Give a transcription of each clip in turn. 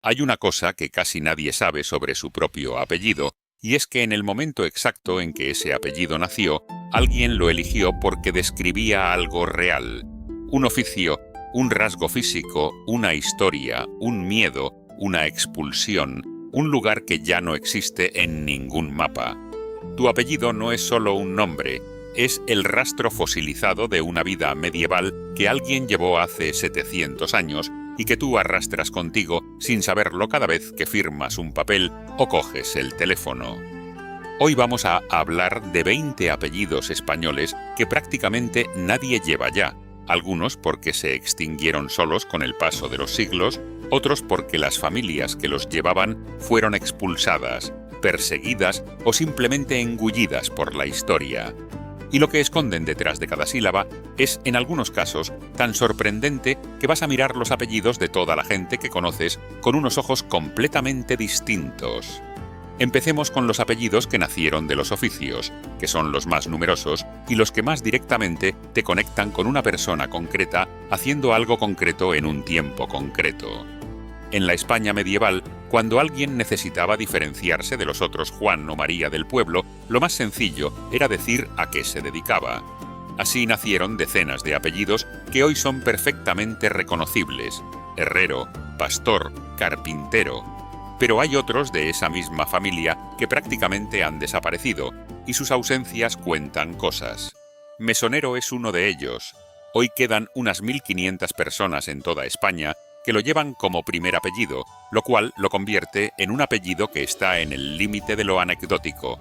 Hay una cosa que casi nadie sabe sobre su propio apellido, y es que en el momento exacto en que ese apellido nació, alguien lo eligió porque describía algo real. Un oficio, un rasgo físico, una historia, un miedo, una expulsión, un lugar que ya no existe en ningún mapa. Tu apellido no es solo un nombre, es el rastro fosilizado de una vida medieval que alguien llevó hace 700 años y que tú arrastras contigo sin saberlo cada vez que firmas un papel o coges el teléfono. Hoy vamos a hablar de 20 apellidos españoles que prácticamente nadie lleva ya, algunos porque se extinguieron solos con el paso de los siglos, otros porque las familias que los llevaban fueron expulsadas, perseguidas o simplemente engullidas por la historia. Y lo que esconden detrás de cada sílaba es, en algunos casos, tan sorprendente que vas a mirar los apellidos de toda la gente que conoces con unos ojos completamente distintos. Empecemos con los apellidos que nacieron de los oficios, que son los más numerosos y los que más directamente te conectan con una persona concreta haciendo algo concreto en un tiempo concreto. En la España medieval, cuando alguien necesitaba diferenciarse de los otros Juan o María del pueblo, lo más sencillo era decir a qué se dedicaba. Así nacieron decenas de apellidos que hoy son perfectamente reconocibles: herrero, pastor, carpintero. Pero hay otros de esa misma familia que prácticamente han desaparecido, y sus ausencias cuentan cosas. Mesonero es uno de ellos. Hoy quedan unas 1500 personas en toda España que lo llevan como primer apellido, lo cual lo convierte en un apellido que está en el límite de lo anecdótico.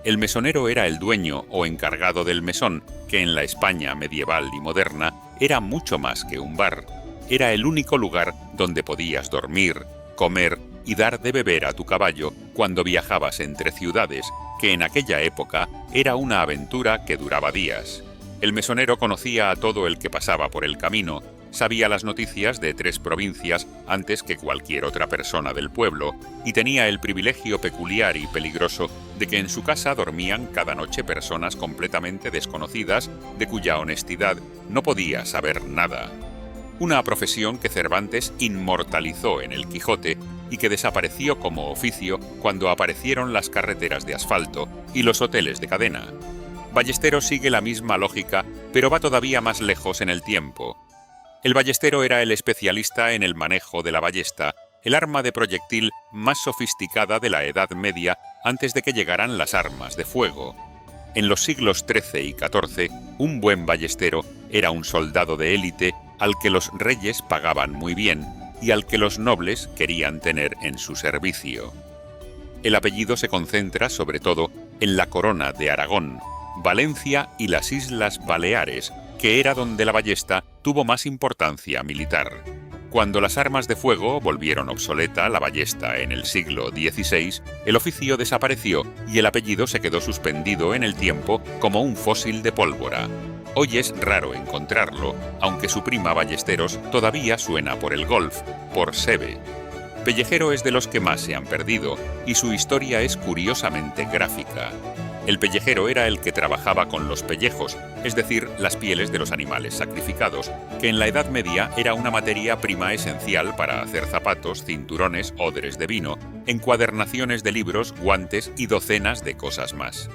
El mesonero era el dueño o encargado del mesón, que en la España medieval y moderna era mucho más que un bar. Era el único lugar donde podías dormir, comer y dar de beber a tu caballo cuando viajabas entre ciudades, que en aquella época era una aventura que duraba días. El mesonero conocía a todo el que pasaba por el camino, sabía las noticias de 3 provincias antes que cualquier otra persona del pueblo, y tenía el privilegio peculiar y peligroso de que en su casa dormían cada noche personas completamente desconocidas de cuya honestidad no podía saber nada. Una profesión que Cervantes inmortalizó en el Quijote y que desapareció como oficio cuando aparecieron las carreteras de asfalto y los hoteles de cadena. Ballestero sigue la misma lógica, pero va todavía más lejos en el tiempo. El ballestero era el especialista en el manejo de la ballesta, el arma de proyectil más sofisticada de la Edad Media antes de que llegaran las armas de fuego. En los siglos XIII y XIV, un buen ballestero era un soldado de élite al que los reyes pagaban muy bien y al que los nobles querían tener en su servicio. El apellido se concentra sobre todo en la corona de Aragón, Valencia y las Islas Baleares, que era donde la ballesta tuvo más importancia militar. Cuando las armas de fuego volvieron obsoleta la ballesta en el siglo XVI, el oficio desapareció y el apellido se quedó suspendido en el tiempo como un fósil de pólvora. Hoy es raro encontrarlo, aunque su prima Ballesteros todavía suena por el golf, por Sebe. Pellejero es de los que más se han perdido, y su historia es curiosamente gráfica. El pellejero era el que trabajaba con los pellejos, es decir, las pieles de los animales sacrificados, que en la Edad Media era una materia prima esencial para hacer zapatos, cinturones, odres de vino, encuadernaciones de libros, guantes y docenas de cosas más.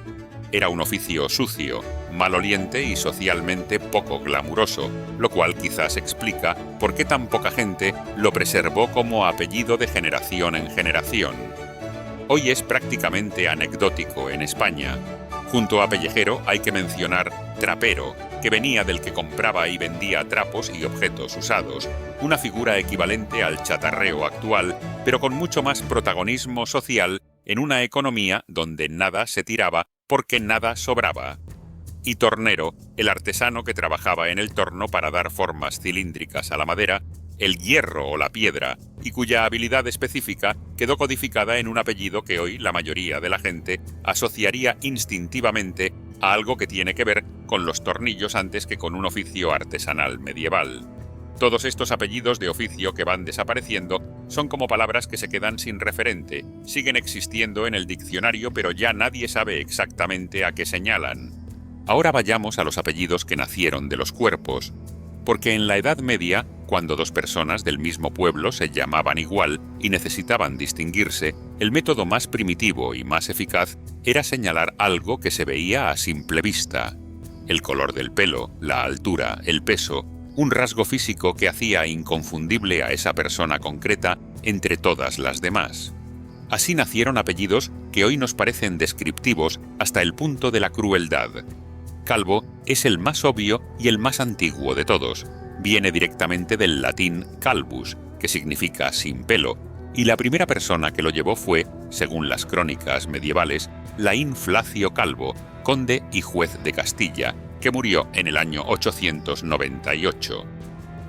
Era un oficio sucio, maloliente y socialmente poco glamuroso, lo cual quizás explica por qué tan poca gente lo preservó como apellido de generación en generación. Hoy es prácticamente anecdótico en España. Junto a pellejero hay que mencionar trapero, que venía del que compraba y vendía trapos y objetos usados, una figura equivalente al chatarreo actual, pero con mucho más protagonismo social en una economía donde nada se tiraba porque nada sobraba. Y tornero, el artesano que trabajaba en el torno para dar formas cilíndricas a la madera, el hierro o la piedra, y cuya habilidad específica quedó codificada en un apellido que hoy la mayoría de la gente asociaría instintivamente a algo que tiene que ver con los tornillos antes que con un oficio artesanal medieval. Todos estos apellidos de oficio que van desapareciendo son como palabras que se quedan sin referente, siguen existiendo en el diccionario pero ya nadie sabe exactamente a qué señalan. Ahora vayamos a los apellidos que nacieron de los cuerpos, porque en la Edad Media cuando dos personas del mismo pueblo se llamaban igual y necesitaban distinguirse, el método más primitivo y más eficaz era señalar algo que se veía a simple vista: el color del pelo, la altura, el peso, un rasgo físico que hacía inconfundible a esa persona concreta entre todas las demás. Así nacieron apellidos que hoy nos parecen descriptivos hasta el punto de la crueldad. Calvo es el más obvio y el más antiguo de todos. Viene directamente del latín calvus, que significa sin pelo, y la primera persona que lo llevó fue, según las crónicas medievales, Laín Flacio Calvo, conde y juez de Castilla, que murió en el año 898.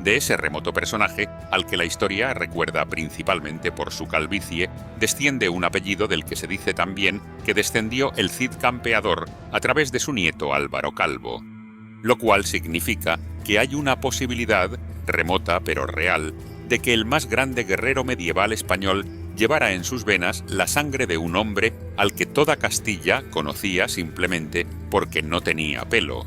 De ese remoto personaje, al que la historia recuerda principalmente por su calvicie, desciende un apellido del que se dice también que descendió el Cid Campeador a través de su nieto Álvaro Calvo, lo cual significa que hay una posibilidad, remota pero real, de que el más grande guerrero medieval español llevara en sus venas la sangre de un hombre al que toda Castilla conocía simplemente porque no tenía pelo.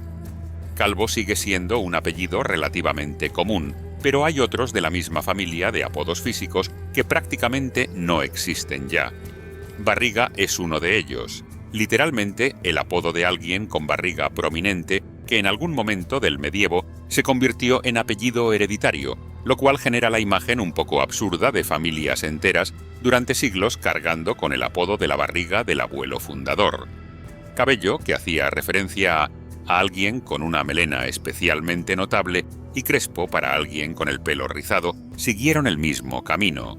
Calvo sigue siendo un apellido relativamente común, pero hay otros de la misma familia de apodos físicos que prácticamente no existen ya. Barriga es uno de ellos, literalmente el apodo de alguien con barriga prominente que en algún momento del medievo se convirtió en apellido hereditario, lo cual genera la imagen un poco absurda de familias enteras durante siglos cargando con el apodo de la barriga del abuelo fundador. Cabello, que hacía referencia a alguien con una melena especialmente notable, y Crespo para alguien con el pelo rizado, siguieron el mismo camino.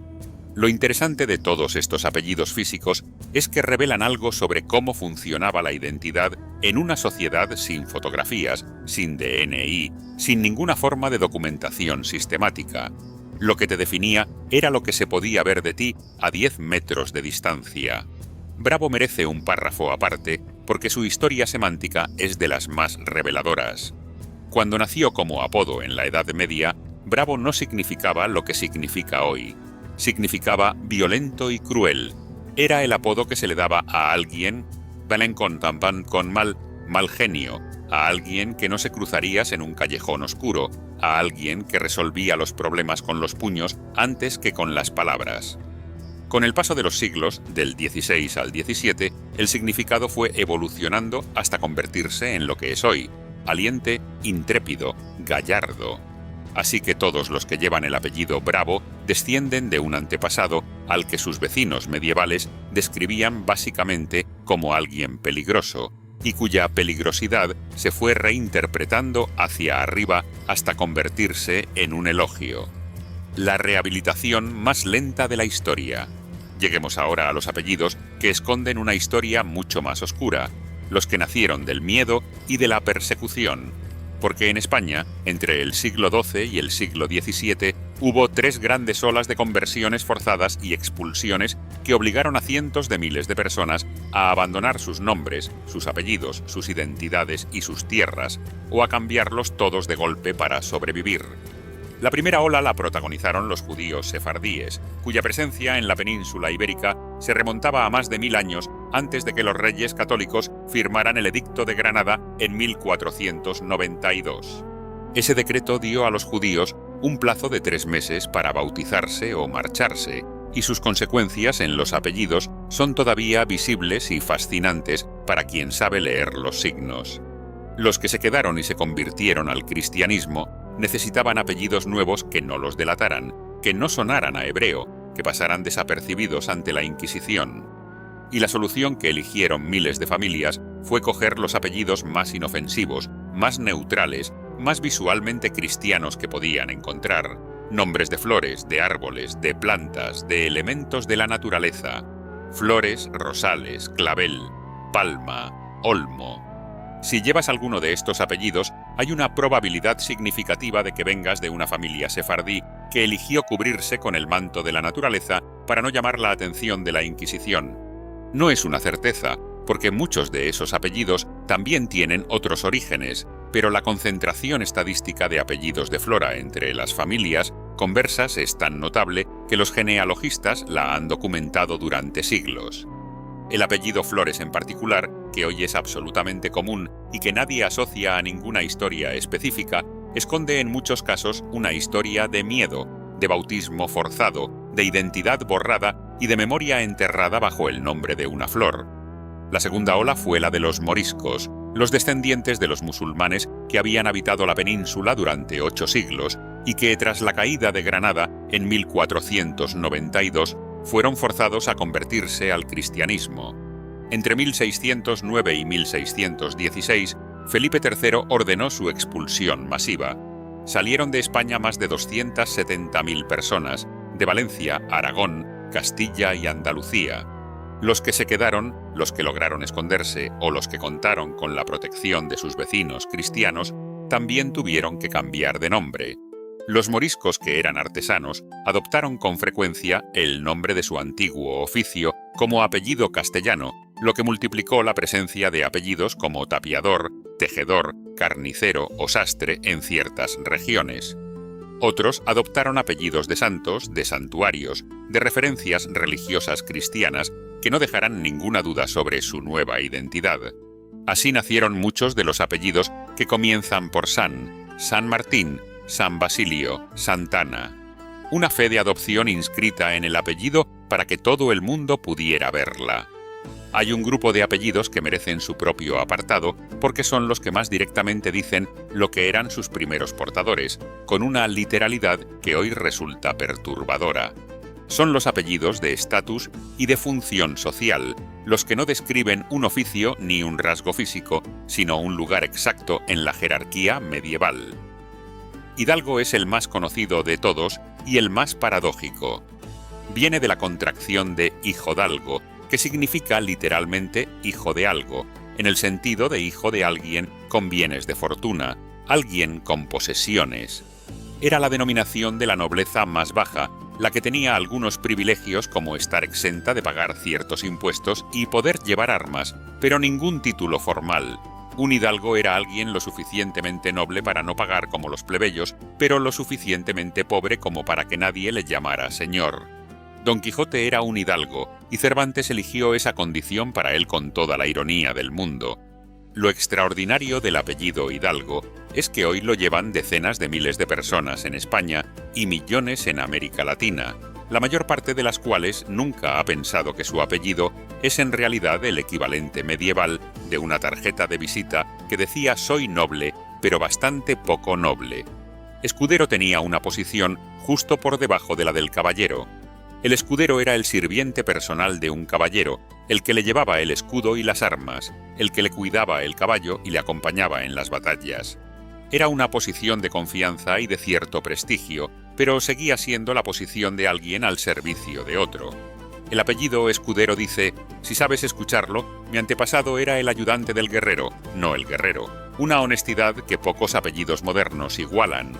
Lo interesante de todos estos apellidos físicos es que revelan algo sobre cómo funcionaba la identidad en una sociedad sin fotografías, sin DNI, sin ninguna forma de documentación sistemática. Lo que te definía era lo que se podía ver de ti a 10 metros de distancia. Bravo merece un párrafo aparte porque su historia semántica es de las más reveladoras. Cuando nació como apodo en la Edad Media, Bravo no significaba lo que significa hoy. Significaba violento y cruel. Era el apodo que se le daba a alguien con mal genio, a alguien que no se cruzarías en un callejón oscuro, a alguien que resolvía los problemas con los puños antes que con las palabras. Con el paso de los siglos, del XVI al XVII, el significado fue evolucionando hasta convertirse en lo que es hoy: valiente, intrépido, gallardo. Así que todos los que llevan el apellido Bravo descienden de un antepasado al que sus vecinos medievales describían básicamente como alguien peligroso, y cuya peligrosidad se fue reinterpretando hacia arriba hasta convertirse en un elogio. La rehabilitación más lenta de la historia. Lleguemos ahora a los apellidos que esconden una historia mucho más oscura, los que nacieron del miedo y de la persecución. Porque en España, entre el siglo XII y el siglo XVII, hubo 3 grandes olas de conversiones forzadas y expulsiones que obligaron a cientos de miles de personas a abandonar sus nombres, sus apellidos, sus identidades y sus tierras, o a cambiarlos todos de golpe para sobrevivir. La primera ola la protagonizaron los judíos sefardíes, cuya presencia en la península ibérica se remontaba a más de 1000 años antes de que los reyes católicos firmaran el Edicto de Granada en 1492. Ese decreto dio a los judíos un plazo de 3 meses para bautizarse o marcharse, y sus consecuencias en los apellidos son todavía visibles y fascinantes para quien sabe leer los signos. Los que se quedaron y se convirtieron al cristianismo necesitaban apellidos nuevos que no los delataran, que no sonaran a hebreo, que pasaran desapercibidos ante la Inquisición. Y la solución que eligieron miles de familias fue coger los apellidos más inofensivos, más neutrales, más visualmente cristianos que podían encontrar. Nombres de flores, de árboles, de plantas, de elementos de la naturaleza. Flores, rosales, clavel, palma, olmo. Si llevas alguno de estos apellidos, hay una probabilidad significativa de que vengas de una familia sefardí que eligió cubrirse con el manto de la naturaleza para no llamar la atención de la Inquisición. No es una certeza, porque muchos de esos apellidos también tienen otros orígenes, pero la concentración estadística de apellidos de flora entre las familias conversas es tan notable que los genealogistas la han documentado durante siglos. El apellido Flores en particular, que hoy es absolutamente común y que nadie asocia a ninguna historia específica, esconde en muchos casos una historia de miedo, de bautismo forzado, de identidad borrada y de memoria enterrada bajo el nombre de una flor. La segunda ola fue la de los moriscos, los descendientes de los musulmanes que habían habitado la península durante 8 siglos y que tras la caída de Granada en 1492 fueron forzados a convertirse al cristianismo. Entre 1609 y 1616, Felipe III ordenó su expulsión masiva. Salieron de España más de 270.000 personas, de Valencia, Aragón, Castilla y Andalucía. Los que se quedaron, los que lograron esconderse o los que contaron con la protección de sus vecinos cristianos, también tuvieron que cambiar de nombre. Los moriscos, que eran artesanos, adoptaron con frecuencia el nombre de su antiguo oficio como apellido castellano, lo que multiplicó la presencia de apellidos como tapiador, tejedor, carnicero o sastre en ciertas regiones. Otros adoptaron apellidos de santos, de santuarios, de referencias religiosas cristianas que no dejarán ninguna duda sobre su nueva identidad. Así nacieron muchos de los apellidos que comienzan por San Martín, San Basilio, Santana. Una fe de adopción inscrita en el apellido para que todo el mundo pudiera verla. Hay un grupo de apellidos que merecen su propio apartado porque son los que más directamente dicen lo que eran sus primeros portadores, con una literalidad que hoy resulta perturbadora. Son los apellidos de estatus y de función social, los que no describen un oficio ni un rasgo físico, sino un lugar exacto en la jerarquía medieval. Hidalgo es el más conocido de todos y el más paradójico. Viene de la contracción de hijodalgo, que significa literalmente hijo de algo, en el sentido de hijo de alguien con bienes de fortuna, alguien con posesiones. Era la denominación de la nobleza más baja, la que tenía algunos privilegios como estar exenta de pagar ciertos impuestos y poder llevar armas, pero ningún título formal. Un hidalgo era alguien lo suficientemente noble para no pagar como los plebeyos, pero lo suficientemente pobre como para que nadie le llamara señor. Don Quijote era un hidalgo, y Cervantes eligió esa condición para él con toda la ironía del mundo. Lo extraordinario del apellido Hidalgo es que hoy lo llevan decenas de miles de personas en España y millones en América Latina, la mayor parte de las cuales nunca ha pensado que su apellido es en realidad el equivalente medieval de una tarjeta de visita que decía «soy noble, pero bastante poco noble». Escudero tenía una posición justo por debajo de la del caballero. El escudero era el sirviente personal de un caballero, el que le llevaba el escudo y las armas, el que le cuidaba el caballo y le acompañaba en las batallas. Era una posición de confianza y de cierto prestigio, pero seguía siendo la posición de alguien al servicio de otro. El apellido Escudero dice, si sabes escucharlo, mi antepasado era el ayudante del guerrero, no el guerrero, una honestidad que pocos apellidos modernos igualan.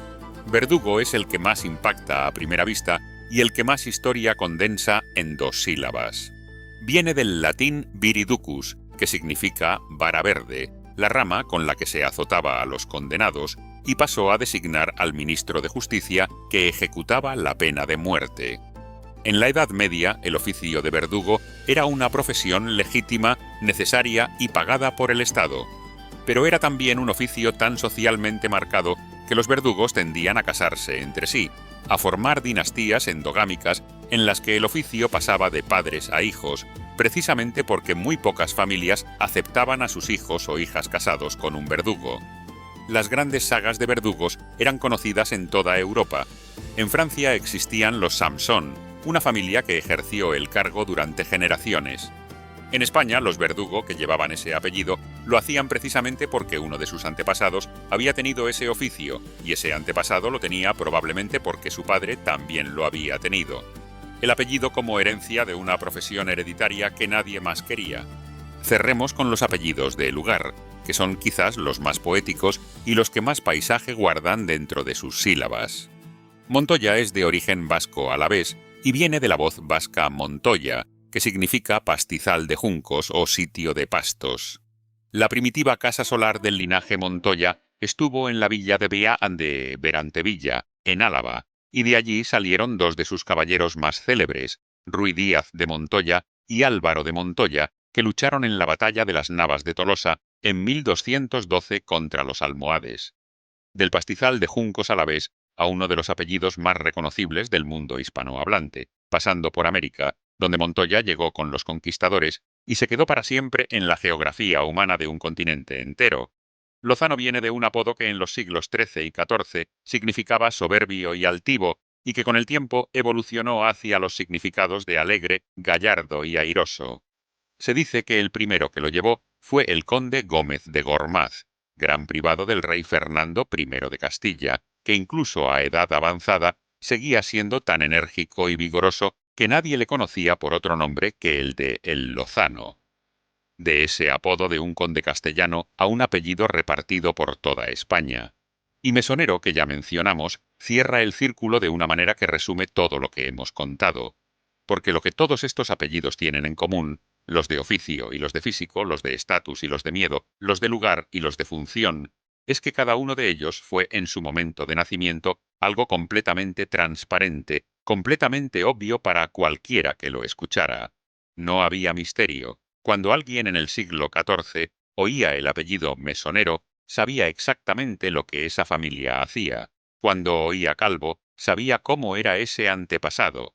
Verdugo es el que más impacta a primera vista y el que más historia condensa en 2 sílabas. Viene del latín viriducus, que significa vara verde, la rama con la que se azotaba a los condenados, y pasó a designar al ministro de Justicia que ejecutaba la pena de muerte. En la Edad Media, el oficio de verdugo era una profesión legítima, necesaria y pagada por el Estado. Pero era también un oficio tan socialmente marcado que los verdugos tendían a casarse entre sí, a formar dinastías endogámicas en las que el oficio pasaba de padres a hijos, precisamente porque muy pocas familias aceptaban a sus hijos o hijas casados con un verdugo. Las grandes sagas de verdugos eran conocidas en toda Europa. En Francia existían los Samson, una familia que ejerció el cargo durante generaciones. En España, los Verdugo, que llevaban ese apellido, lo hacían precisamente porque uno de sus antepasados había tenido ese oficio, y ese antepasado lo tenía probablemente porque su padre también lo había tenido. El apellido como herencia de una profesión hereditaria que nadie más quería. Cerremos con los apellidos de lugar, que son quizás los más poéticos y los que más paisaje guardan dentro de sus sílabas. Montoya es de origen vasco-alavés y viene de la voz vasca Montoya, que significa pastizal de juncos o sitio de pastos. La primitiva casa solar del linaje Montoya estuvo en la villa de Bea de Berantevilla, en Álava, y de allí salieron 2 de sus caballeros más célebres, Ruy Díaz de Montoya y Álvaro de Montoya, que lucharon en la batalla de las Navas de Tolosa en 1212 contra los almohades. del pastizal de Juncos Alavés a uno de los apellidos más reconocibles del mundo hispanohablante, pasando por América, donde Montoya llegó con los conquistadores y se quedó para siempre en la geografía humana de un continente entero. Lozano viene de un apodo que en los siglos XIII y XIV significaba soberbio y altivo, y que con el tiempo evolucionó hacia los significados de alegre, gallardo y airoso. Se dice que el primero que lo llevó fue el conde Gómez de Gormaz, gran privado del rey Fernando I de Castilla, que incluso a edad avanzada seguía siendo tan enérgico y vigoroso que nadie le conocía por otro nombre que el de El Lozano. De ese apodo de un conde castellano a un apellido repartido por toda España. Y mesonero, que ya mencionamos, cierra el círculo de una manera que resume todo lo que hemos contado. Porque lo que todos estos apellidos tienen en común, los de oficio y los de físico, los de estatus y los de miedo, los de lugar y los de función, es que cada uno de ellos fue en su momento de nacimiento algo completamente transparente, completamente obvio para cualquiera que lo escuchara. No había misterio. Cuando alguien en el siglo XIV oía el apellido Mesonero, sabía exactamente lo que esa familia hacía. Cuando oía Calvo, sabía cómo era ese antepasado.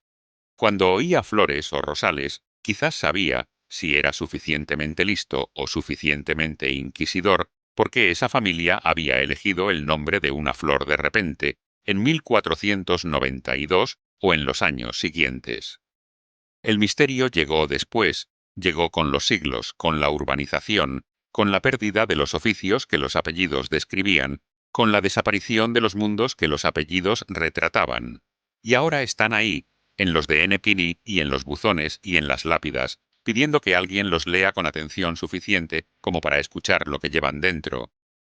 Cuando oía Flores o Rosales, quizás sabía, si era suficientemente listo o suficientemente inquisidor, por qué esa familia había elegido el nombre de una flor de repente, en 1492 o en los años siguientes. El misterio llegó después, llegó con los siglos, con la urbanización, con la pérdida de los oficios que los apellidos describían, con la desaparición de los mundos que los apellidos retrataban. Y ahora están ahí, en los de NPD y en los buzones y en las lápidas, pidiendo que alguien los lea con atención suficiente como para escuchar lo que llevan dentro.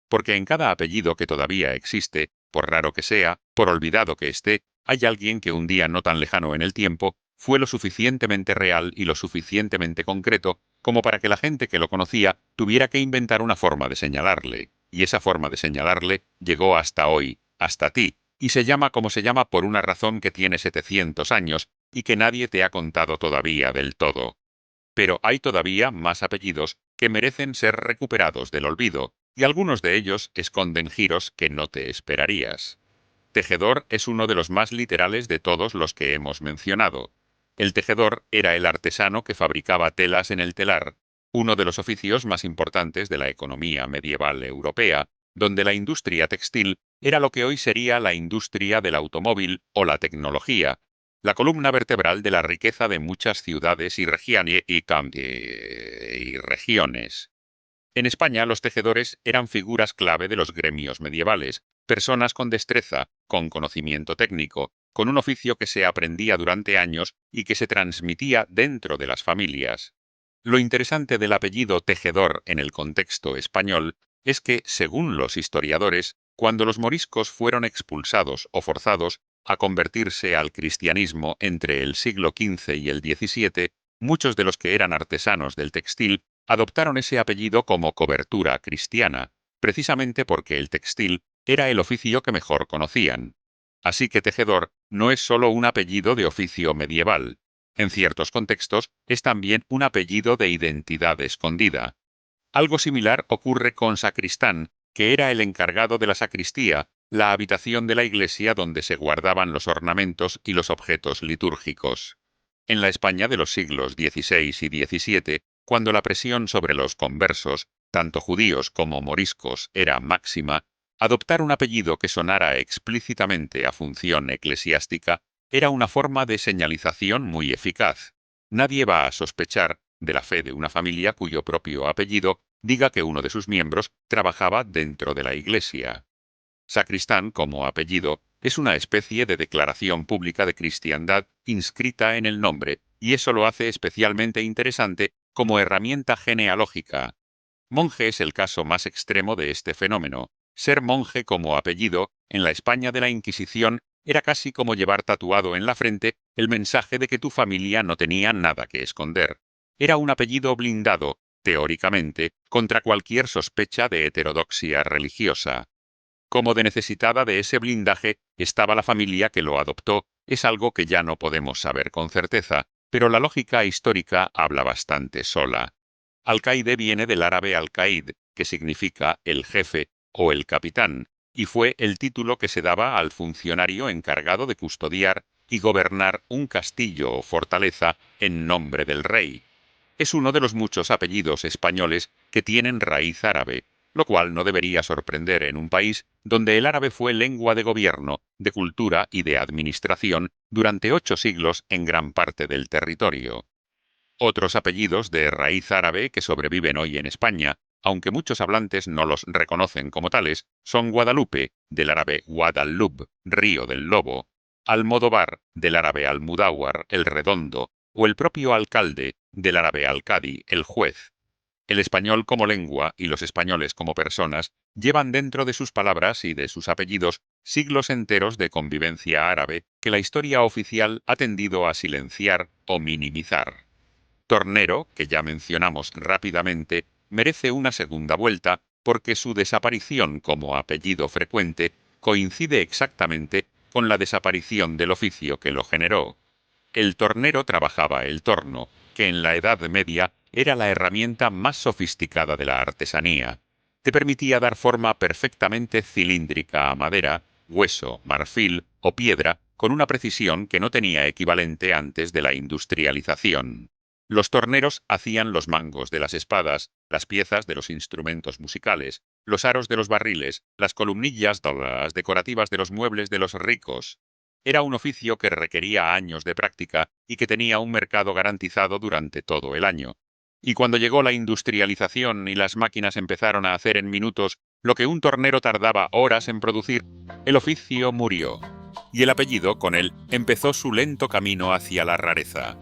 Porque en cada apellido que todavía existe, por raro que sea, por olvidado que esté, hay alguien que un día no tan lejano en el tiempo fue lo suficientemente real y lo suficientemente concreto como para que la gente que lo conocía tuviera que inventar una forma de señalarle. Y esa forma de señalarle llegó hasta hoy, hasta ti, y se llama como se llama por una razón que tiene 700 años y que nadie te ha contado todavía del todo. Pero hay todavía más apellidos que merecen ser recuperados del olvido, y algunos de ellos esconden giros que no te esperarías. Tejedor es uno de los más literales de todos los que hemos mencionado. El tejedor era el artesano que fabricaba telas en el telar, uno de los oficios más importantes de la economía medieval europea, donde la industria textil era lo que hoy sería la industria del automóvil o la tecnología, la columna vertebral de la riqueza de muchas ciudades y regiones. En España, los tejedores eran figuras clave de los gremios medievales, personas con destreza, con conocimiento técnico, con un oficio que se aprendía durante años y que se transmitía dentro de las familias. Lo interesante del apellido Tejedor en el contexto español es que, según los historiadores, cuando los moriscos fueron expulsados o forzados a convertirse al cristianismo entre el siglo XV y el XVII, muchos de los que eran artesanos del textil adoptaron ese apellido como cobertura cristiana, precisamente porque el textil era el oficio que mejor conocían. Así que tejedor no es solo un apellido de oficio medieval. En ciertos contextos es también un apellido de identidad escondida. Algo similar ocurre con sacristán, que era el encargado de la sacristía, la habitación de la iglesia donde se guardaban los ornamentos y los objetos litúrgicos. En la España de los siglos XVI y XVII, cuando la presión sobre los conversos, tanto judíos como moriscos, era máxima, adoptar un apellido que sonara explícitamente a función eclesiástica era una forma de señalización muy eficaz. Nadie va a sospechar de la fe de una familia cuyo propio apellido diga que uno de sus miembros trabajaba dentro de la iglesia. Sacristán, como apellido, es una especie de declaración pública de cristiandad inscrita en el nombre, y eso lo hace especialmente interesante como herramienta genealógica. Monje es el caso más extremo de este fenómeno. Ser monje como apellido, en la España de la Inquisición, era casi como llevar tatuado en la frente el mensaje de que tu familia no tenía nada que esconder. Era un apellido blindado, teóricamente, contra cualquier sospecha de heterodoxia religiosa. Como de necesitada de ese blindaje estaba la familia que lo adoptó, es algo que ya no podemos saber con certeza, pero la lógica histórica habla bastante sola. Alcaide viene del árabe al-Qaid, que significa el jefe o el capitán, y fue el título que se daba al funcionario encargado de custodiar y gobernar un castillo o fortaleza en nombre del rey. Es uno de los muchos apellidos españoles que tienen raíz árabe, lo cual no debería sorprender en un país donde el árabe fue lengua de gobierno, de cultura y de administración durante 8 siglos en gran parte del territorio. Otros apellidos de raíz árabe que sobreviven hoy en España, aunque muchos hablantes no los reconocen como tales, son Guadalupe, del árabe Guadalub, río del lobo, Almodóvar, del árabe Almudawar, el redondo, o el propio alcalde, del árabe alcadi, el juez. El español como lengua y los españoles como personas llevan dentro de sus palabras y de sus apellidos siglos enteros de convivencia árabe que la historia oficial ha tendido a silenciar o minimizar. Tornero, que ya mencionamos rápidamente, merece una segunda vuelta porque su desaparición como apellido frecuente coincide exactamente con la desaparición del oficio que lo generó. El tornero trabajaba el torno, que en la Edad Media era la herramienta más sofisticada de la artesanía. Te permitía dar forma perfectamente cilíndrica a madera, hueso, marfil o piedra con una precisión que no tenía equivalente antes de la industrialización. Los torneros hacían los mangos de las espadas, las piezas de los instrumentos musicales, los aros de los barriles, las columnillas doradas decorativas de los muebles de los ricos. Era un oficio que requería años de práctica y que tenía un mercado garantizado durante todo el año. Y cuando llegó la industrialización y las máquinas empezaron a hacer en minutos lo que un tornero tardaba horas en producir, el oficio murió. Y el apellido, con él, empezó su lento camino hacia la rareza.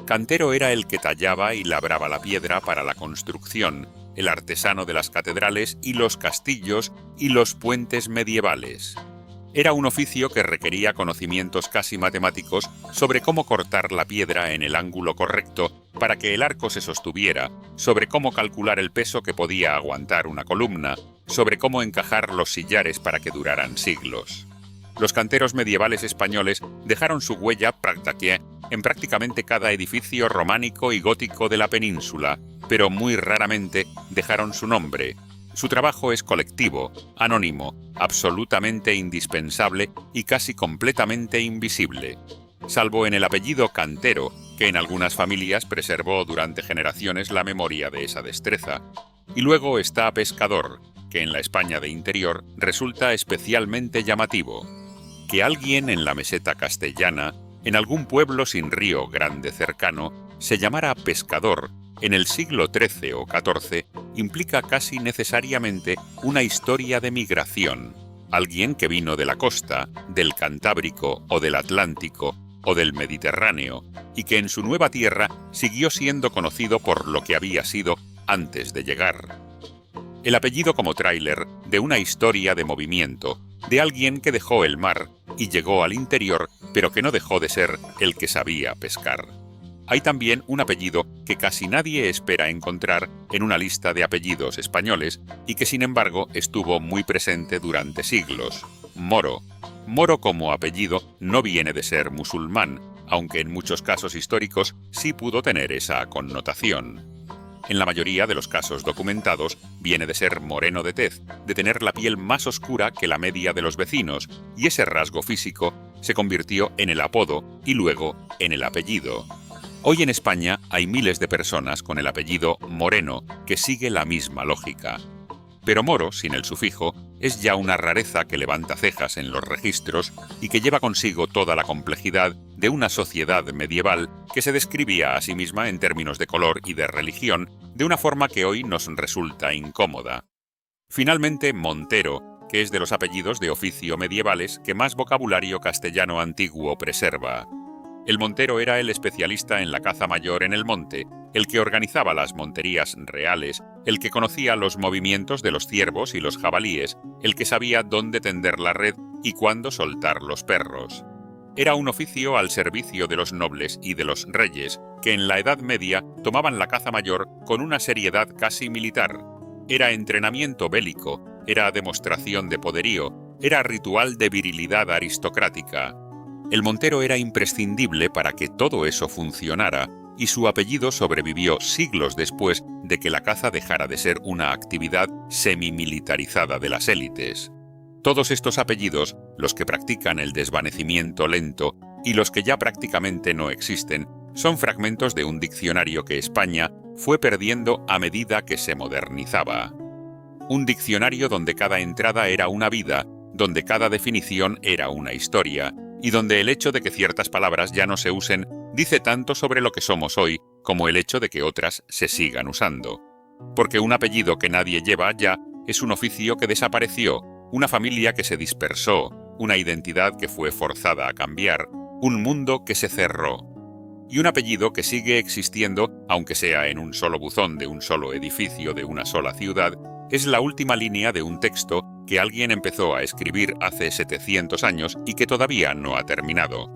Cantero era el que tallaba y labraba la piedra para la construcción, el artesano de las catedrales y los castillos y los puentes medievales. Era un oficio que requería conocimientos casi matemáticos sobre cómo cortar la piedra en el ángulo correcto para que el arco se sostuviera, sobre cómo calcular el peso que podía aguantar una columna, sobre cómo encajar los sillares para que duraran siglos. Los canteros medievales españoles dejaron su huella en prácticamente cada edificio románico y gótico de la península, pero muy raramente dejaron su nombre. Su trabajo es colectivo, anónimo, absolutamente indispensable y casi completamente invisible. Salvo en el apellido Cantero, que en algunas familias preservó durante generaciones la memoria de esa destreza. Y luego está Pescador, que en la España de interior resulta especialmente llamativo. Que alguien en la meseta castellana, en algún pueblo sin río grande cercano, se llamara pescador en el siglo XIII o XIV implica casi necesariamente una historia de migración. Alguien que vino de la costa, del Cantábrico o del Atlántico o del Mediterráneo, y que en su nueva tierra siguió siendo conocido por lo que había sido antes de llegar. El apellido como tráiler de una historia de movimiento, de alguien que dejó el mar y llegó al interior, pero que no dejó de ser el que sabía pescar. Hay también un apellido que casi nadie espera encontrar en una lista de apellidos españoles y que sin embargo estuvo muy presente durante siglos: Moro. Moro como apellido no viene de ser musulmán, aunque en muchos casos históricos sí pudo tener esa connotación. En la mayoría de los casos documentados viene de ser moreno de tez, de tener la piel más oscura que la media de los vecinos, y ese rasgo físico se convirtió en el apodo y luego en el apellido. Hoy en España hay miles de personas con el apellido Moreno que sigue la misma lógica. Pero Moro, sin el sufijo, es ya una rareza que levanta cejas en los registros y que lleva consigo toda la complejidad de una sociedad medieval que se describía a sí misma en términos de color y de religión de una forma que hoy nos resulta incómoda. Finalmente, Montero, que es de los apellidos de oficio medievales que más vocabulario castellano antiguo preserva. El montero era el especialista en la caza mayor en el monte, el que organizaba las monterías reales, el que conocía los movimientos de los ciervos y los jabalíes, el que sabía dónde tender la red y cuándo soltar los perros. Era un oficio al servicio de los nobles y de los reyes, que en la Edad Media tomaban la caza mayor con una seriedad casi militar. Era entrenamiento bélico, era demostración de poderío, era ritual de virilidad aristocrática. El montero era imprescindible para que todo eso funcionara, y su apellido sobrevivió siglos después de que la caza dejara de ser una actividad semimilitarizada de las élites. Todos estos apellidos, los que practican el desvanecimiento lento y los que ya prácticamente no existen, son fragmentos de un diccionario que España fue perdiendo a medida que se modernizaba. Un diccionario donde cada entrada era una vida, donde cada definición era una historia, y donde el hecho de que ciertas palabras ya no se usen dice tanto sobre lo que somos hoy como el hecho de que otras se sigan usando. Porque un apellido que nadie lleva ya es un oficio que desapareció, una familia que se dispersó, una identidad que fue forzada a cambiar, un mundo que se cerró. Y un apellido que sigue existiendo, aunque sea en un solo buzón de un solo edificio de una sola ciudad, es la última línea de un texto que alguien empezó a escribir hace 700 años y que todavía no ha terminado.